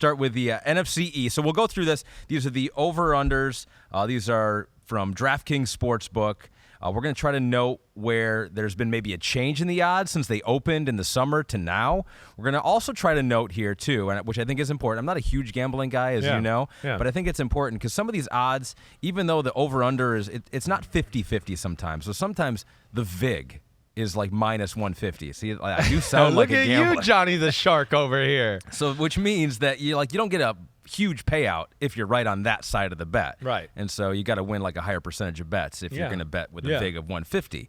start with the NFC East. So we'll go through this. These are the over-unders. These are from DraftKings Sportsbook. We're going to try to note where there's been maybe a change in the odds since they opened in the summer to now. We're going to also try to note here, too, which I think is important. I'm not a huge gambling guy, as you know, but I think it's important because some of these odds, even though the over-under is, it's not 50-50 sometimes. So sometimes the VIG is like minus 150. See, I do sound like a gambler. Look at you, Johnny the Shark over here. So, which means that you don't get a huge payout if you're right on that side of the bet. Right. And so you got to win like a higher percentage of bets if you're going to bet with a VIG of 150.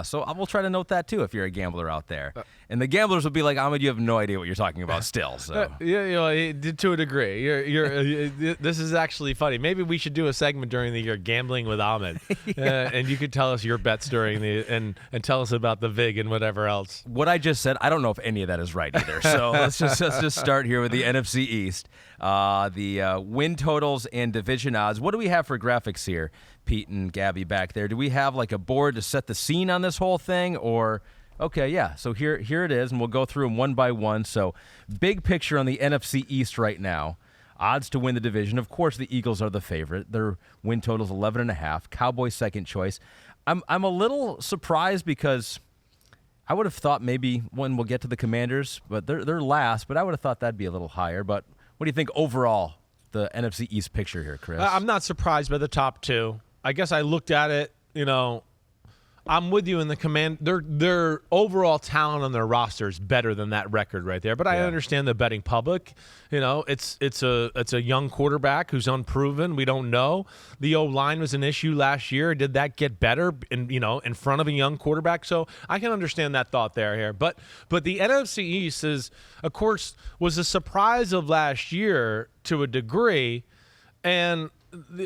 So we'll try to note that too if you're a gambler out there. And the gamblers will be like, Ahmed, you have no idea what you're talking about still. So to a degree. This is actually funny. Maybe we should do a segment during the year, Gambling with Ahmed, and you could tell us your bets during and tell us about the VIG and whatever else. What I just said, I don't know if any of that is right either. So let's just start here with the NFC East. The win totals and division odds. What do we have for graphics here, Pete and Gabby back there? Do we have like a board to set the scene on this whole thing, or okay, yeah. So here it is, and we'll go through them one by one. So big picture on the NFC East right now. Odds to win the division. Of course, the Eagles are the favorite. Their win total is 11.5. Cowboys second choice. I'm a little surprised because I would have thought maybe when we'll get to the Commanders, but they're last. But I would have thought that'd be a little higher. But what do you think overall, the NFC East picture here, Chris? I'm not surprised by the top two. I guess I looked at it, I'm with you in the command. Their overall talent on their roster is better than that record right there. But I understand the betting public. It's a young quarterback who's unproven. We don't know. The O-line was an issue last year. Did that get better in front of a young quarterback? So I can understand that thought there here. But the NFC East was a surprise of last year to a degree, and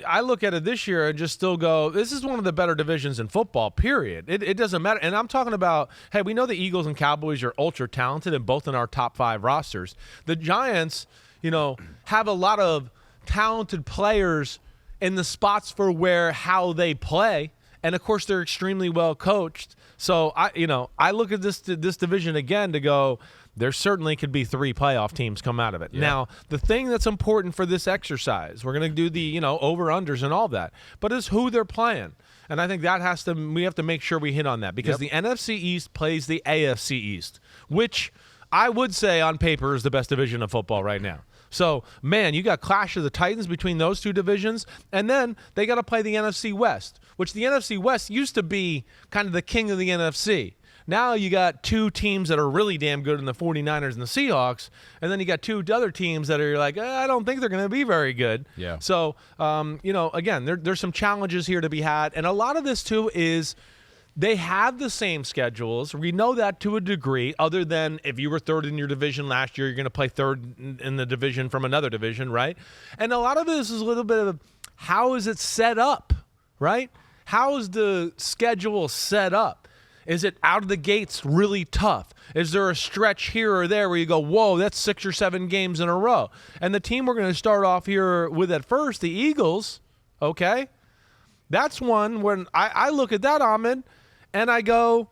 I look at it this year and just still go, this is one of the better divisions in football, period. It doesn't matter. And I'm talking about, hey, we know the Eagles and Cowboys are ultra talented and both in our top 5 rosters. The Giants, have a lot of talented players in the spots for how they play. And, of course, they're extremely well coached. So, I look at this division again to go, there certainly could be 3 playoff teams come out of it. Yeah. Now, the thing that's important for this exercise, we're going to do the, over-unders and all that, but is who they're playing. And I think we have to make sure we hit on that because the NFC East plays the AFC East, which I would say on paper is the best division of football right now. So, man, you got Clash of the Titans between those two divisions, and then they got to play the NFC West, which the NFC West used to be kind of the king of the NFC. Now you got 2 teams that are really damn good in the 49ers and the Seahawks, and then you got 2 other teams that are like, I don't think they're going to be very good. Yeah. So, again, there's some challenges here to be had, and a lot of this, too, is they have the same schedules. We know that to a degree, other than if you were 3rd in your division last year, you're going to play 3rd in the division from another division, right? And a lot of this is a little bit of how is it set up, right? How is the schedule set up? Is it out of the gates really tough? Is there a stretch here or there where you go, whoa, that's 6 or 7 games in a row? And the team we're going to start off here with at first, the Eagles, okay? That's one when I look at that, Ahmed, and I go,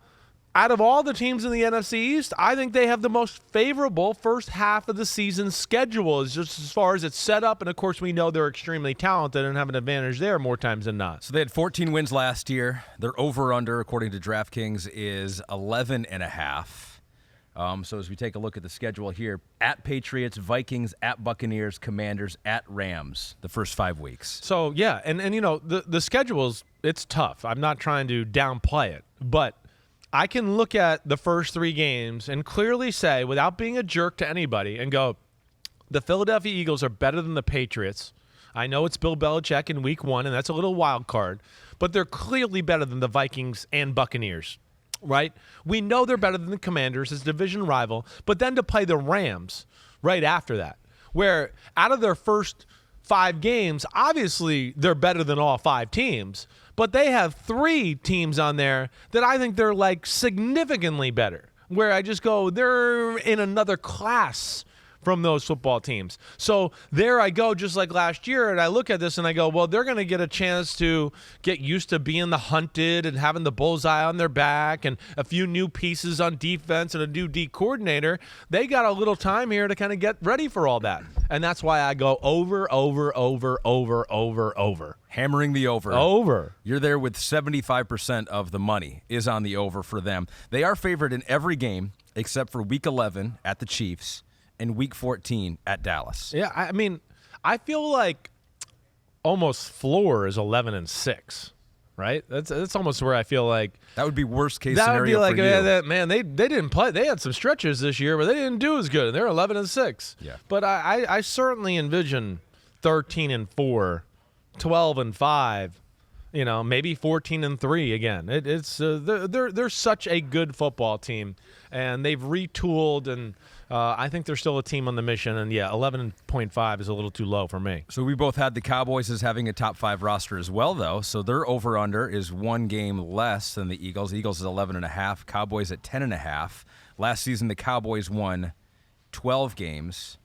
out of all the teams in the NFC East, I think they have the most favorable first half of the season schedule, just as far as it's set up. And, of course, we know they're extremely talented and have an advantage there more times than not. So they had 14 wins last year. Their over-under, according to DraftKings, is 11.5. So as we take a look at the schedule here, at Patriots, Vikings, at Buccaneers, Commanders, at Rams, the first 5 weeks. So, yeah, and the schedule's, it's tough. I'm not trying to downplay it, but I can look at the first 3 games and clearly say, without being a jerk to anybody, and go, the Philadelphia Eagles are better than the Patriots. I know it's Bill Belichick in week 1, and that's a little wild card, but they're clearly better than the Vikings and Buccaneers, right? We know they're better than the Commanders as division rival, but then to play the Rams right after that, where out of their first 5 games, obviously they're better than all 5 teams, but they have 3 teams on there that I think they're like significantly better, where I just go, they're in another class from those football teams. So there I go, just like last year, and I look at this and I go, well, they're going to get a chance to get used to being the hunted and having the bullseye on their back and a few new pieces on defense and a new D coordinator. They got a little time here to kind of get ready for all that. And that's why I go over. Hammering the over. Over. You're there with 75% of the money is on the over for them. They are favored in every game except for Week 11 at the Chiefs and Week 14 at Dallas. Yeah, I mean, I feel like almost floor is 11-6, right? That's almost where I feel like that would be worst case that scenario would be like, for you. Man, they didn't play. They had some stretches this year, but they didn't do as good. They're 11-6. Yeah. But I certainly envision 13-4, 12-5. Maybe 14-3 again. They're such a good football team, and they've retooled, and I think they're still a team on the mission. And 11.5 is a little too low for me. So we both had the Cowboys as having a top 5 roster as well, though. So their over under is 1 game less than the Eagles. Eagles is 11.5. Cowboys at 10.5. Last season the Cowboys won 12 games.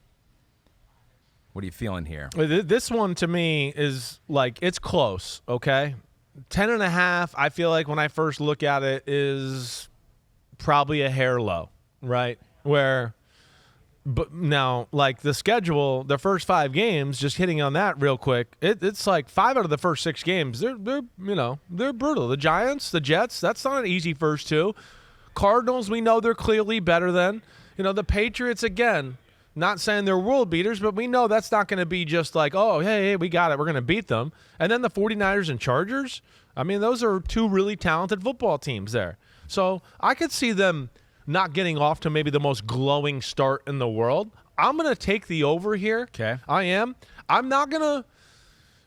What are you feeling here? This one to me is like it's close, okay? 10.5, I feel like when I first look at it is probably a hair low, right? But now, like the schedule, the first 5 games, just hitting on that real quick, it's like 5 out of the first 6 games, they're brutal. The Giants, the Jets, that's not an easy first 2. Cardinals, we know they're clearly better than. The Patriots, again, not saying they're world beaters, but we know that's not going to be just like, oh, hey, we got it. We're going to beat them. And then the 49ers and Chargers, I mean, those are 2 really talented football teams there. So I could see them not getting off to maybe the most glowing start in the world. I'm going to take the over here. Okay. I am. I'm not going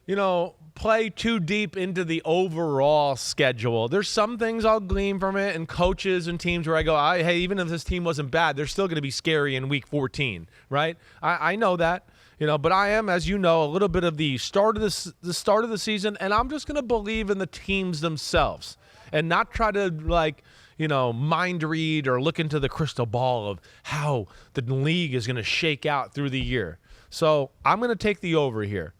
to, play too deep into the overall schedule. There's some things I'll glean from it, and coaches and teams where I go, hey, even if this team wasn't bad, they're still going to be scary in Week 14, right? I know that, but I am, as you know, a little bit of the start of the season, and I'm just going to believe in the teams themselves and not try to mind read or look into the crystal ball of how the league is going to shake out through the year. So I'm going to take the over here.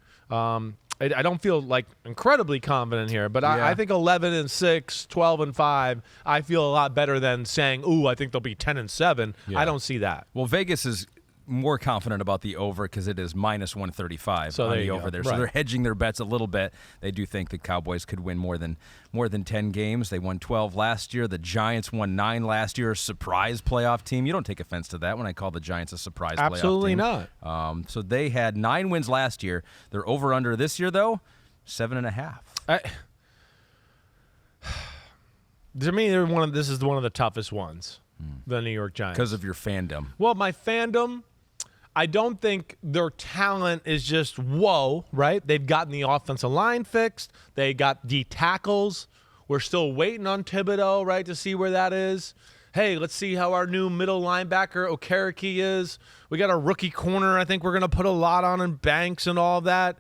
I don't feel like incredibly confident here, but I think 11-6, 12-5, I feel a lot better than saying, ooh, I think they'll be 10-7. Yeah. I don't see that. Well, Vegas is more confident about the over because it is minus 135 on the over there. Right. So they're hedging their bets a little bit. They do think the Cowboys could win more than 10 games. They won 12 last year. The Giants won 9 last year. A surprise playoff team. You don't take offense to that when I call the Giants a surprise playoff team. Absolutely not. So they had 9 wins last year. Their over-under this year, though, 7.5. To me, this is one of the toughest ones, the New York Giants. Because of your fandom. Well, my fandom, I don't think their talent is just whoa, right? They've gotten the offensive line fixed. They got the tackles. We're still waiting on Thibodeau, right, to see where that is. Hey, let's see how our new middle linebacker, Okereke, is. We got a rookie corner I think we're going to put a lot on in Banks and all that.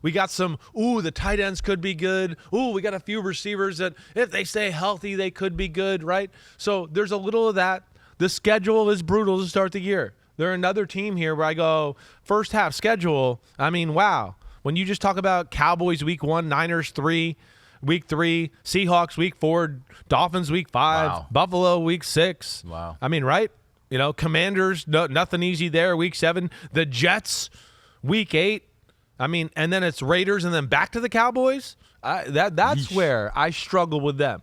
We got some, the tight ends could be good. We got a few receivers that if they stay healthy, they could be good, right? So there's a little of that. The schedule is brutal to start the year. They're another team here where I go, first half schedule, I mean, wow. When you just talk about Cowboys week 1, Niners week 3, Seahawks week 4, Dolphins week 5, wow. Buffalo week 6. Wow. I mean, right? Commanders, nothing easy there, week 7. The Jets week 8. I mean, and then it's Raiders and then back to the Cowboys. That's Yeesh. where I struggle with them.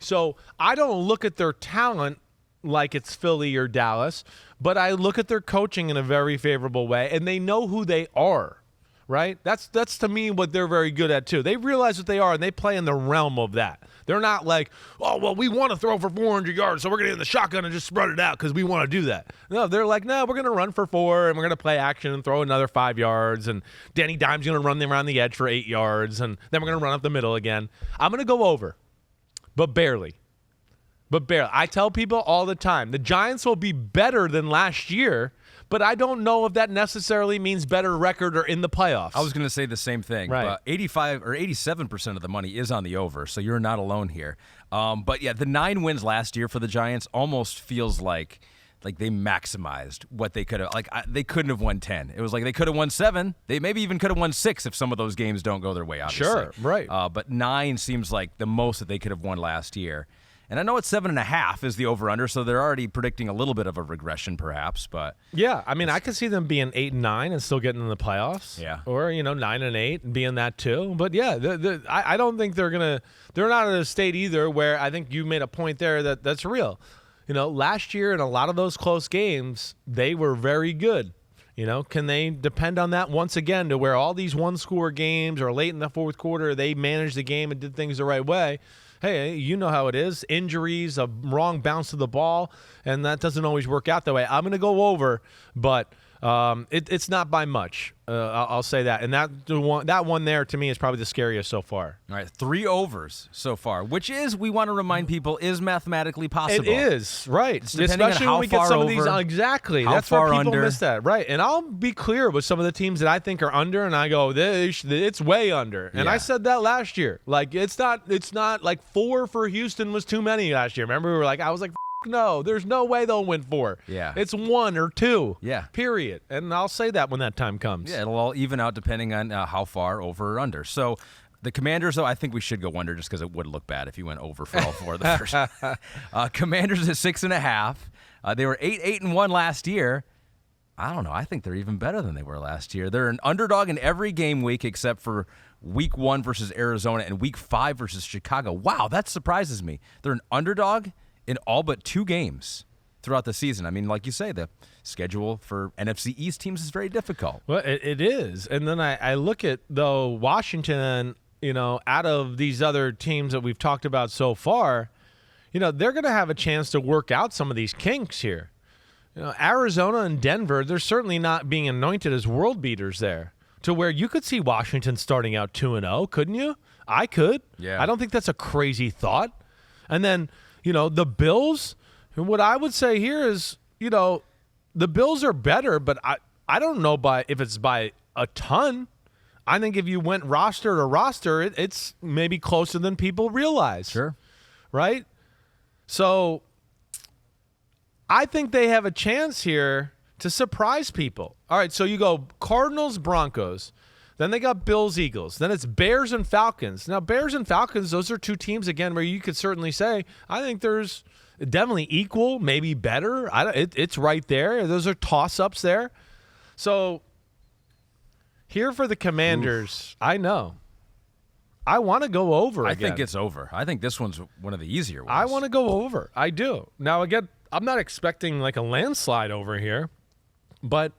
So I don't look at their talent like it's Philly or Dallas, but I look at their coaching in a very favorable way, and they know who they are, right? That's to me what they're very good at too. They realize what they are, and they play in the realm of that. They're not like, oh, well, we want to throw for 400 yards, so we're going to get in the shotgun and just spread it out because we want to do that. No, they're like, no, we're going to run for 4, and we're going to play action and throw another 5 yards, and Danny Dimes going to run them around the edge for 8 yards, and then we're going to run up the middle again. I'm going to go over, but barely. I tell people all the time, the Giants will be better than last year, but I don't know if that necessarily means better record or in the playoffs. I was going to say the same thing. Right. But 85 or 87% of the money is on the over, so you're not alone here. But yeah, the 9 wins last year for the Giants almost feels like like they maximized what they could have. Like they couldn't have won 10. It was like they could have won 7. They maybe even could have won 6 if some of those games don't go their way. Obviously, sure, right. But 9 seems like the most that they could have won last year. And I know it's 7.5 is the over/under, so they're already predicting a little bit of a regression, perhaps. But yeah, I mean, I could see them being 8 and 9 and still getting in the playoffs. Yeah, or 9 and 8 and being that too. But yeah, I don't think they're gonna. They're not at a state either where I think you made a point there that's real. Last year in a lot of those close games, they were very good. Can they depend on that once again to where all these one-score games or late in the fourth quarter they managed the game and did things the right way? Hey, you know how it is. Injuries, a wrong bounce to the ball, and that doesn't always work out that way. I'm going to go over, but it's not by much. I'll say that. And that one there, to me, is probably the scariest so far. All right, 3 overs so far, which is, we want to remind people, is mathematically possible. It is, right. Especially on how when we get some of these. Exactly. That's where people under. miss that. Right. And I'll be clear with some of the teams that I think are under, and I go, it's way under. And I said that last year. Like, it's not like 4 for Houston was too many last year. Remember, I was like, no, there's no way they'll win 4. Yeah. It's 1 or 2. Yeah. Period. And I'll say that when that time comes. Yeah, it'll all even out depending on how far over or under. So the Commanders, though, I think we should go under just because it would look bad if you went over for all 4 of the first. Commanders at 6.5. They were 8-1 last year. I don't know. I think they're even better than they were last year. They're an underdog in every game week except for week 1 versus Arizona and week 5 versus Chicago. Wow, that surprises me. They're an underdog in all but 2 games throughout the season. I mean, like you say, the schedule for NFC East teams is very difficult. Well, it is. And then I look at, though, Washington, out of these other teams that we've talked about so far, they're going to have a chance to work out some of these kinks here. Arizona and Denver, they're certainly not being anointed as world beaters there, to where you could see Washington starting out 2-0, couldn't you? I could. Yeah. I don't think that's a crazy thought. And then, the Bills, and what I would say here is, the Bills are better, but I don't know if it's by a ton. I think if you went roster to roster, it's maybe closer than people realize. Sure. Right? So I think they have a chance here to surprise people. All right, so you go Cardinals, Broncos. Then they got Bills, Eagles. Then it's Bears and Falcons. Now, Bears and Falcons, those are 2 teams, again, where you could certainly say, I think there's definitely equal, maybe better. It's right there. Those are toss-ups there. So here for the Commanders, I know. I want to go over again. I think it's over. I think this one's one of the easier ones. I want to go over. I do. Now, again, I'm not expecting like a landslide over here, but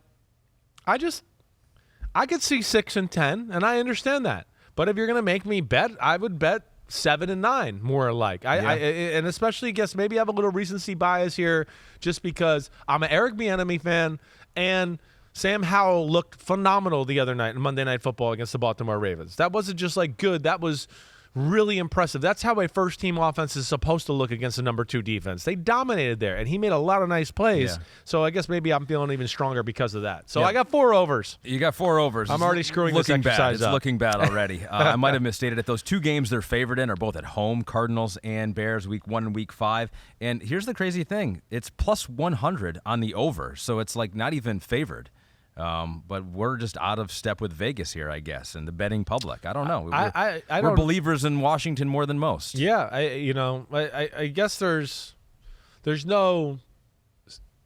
I could see 6 and 10, and I understand that. But if you're going to make me bet, I would bet 7 and 9, more like. And especially, guess maybe I have a little recency bias here, just because I'm an Eric Bieniemy fan, and Sam Howell looked phenomenal the other night in Monday Night Football against the Baltimore Ravens. That wasn't just like good. That was really impressive. That's how a first-team offense is supposed to look against a number 2 defense. They dominated there, and he made a lot of nice plays. Yeah. So I guess maybe I'm feeling even stronger because of that. So I got 4 overs. You got 4 overs. I'm already screwing this exercise up. It's looking bad already. I might have misstated it. Those 2 games they're favored in are both at home, Cardinals and Bears, week 1 and week 5. And here's the crazy thing. It's plus 100 on the over, so it's like not even favored. But we're just out of step with Vegas here, I guess, and the betting public. I don't know. We're believers in Washington more than most. Yeah, I guess there's no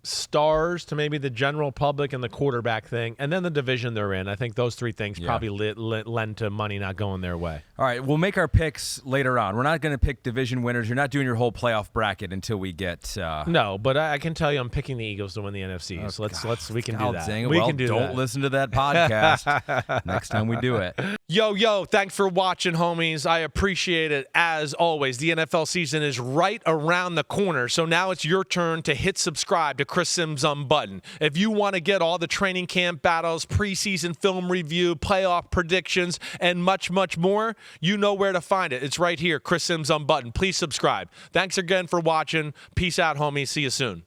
stars to maybe the general public and the quarterback thing, and then the division they're in. I think those 3 things probably lend to money not going their way. All right, we'll make our picks later on. We're not going to pick division winners. You're not doing your whole playoff bracket until we get. No, but I can tell you, I'm picking the Eagles to win the NFC. So we can do that. Dang it. Don't listen to that podcast next time we do it. Yo, thanks for watching, homies. I appreciate it. As always, the NFL season is right around the corner, so now it's your turn to hit subscribe to Chris Simms Unbuttoned. If you want to get all the training camp battles, preseason film review, playoff predictions, and much, much more, you know where to find it. It's right here, Chris Simms Unbuttoned. Please subscribe. Thanks again for watching. Peace out, homies. See you soon.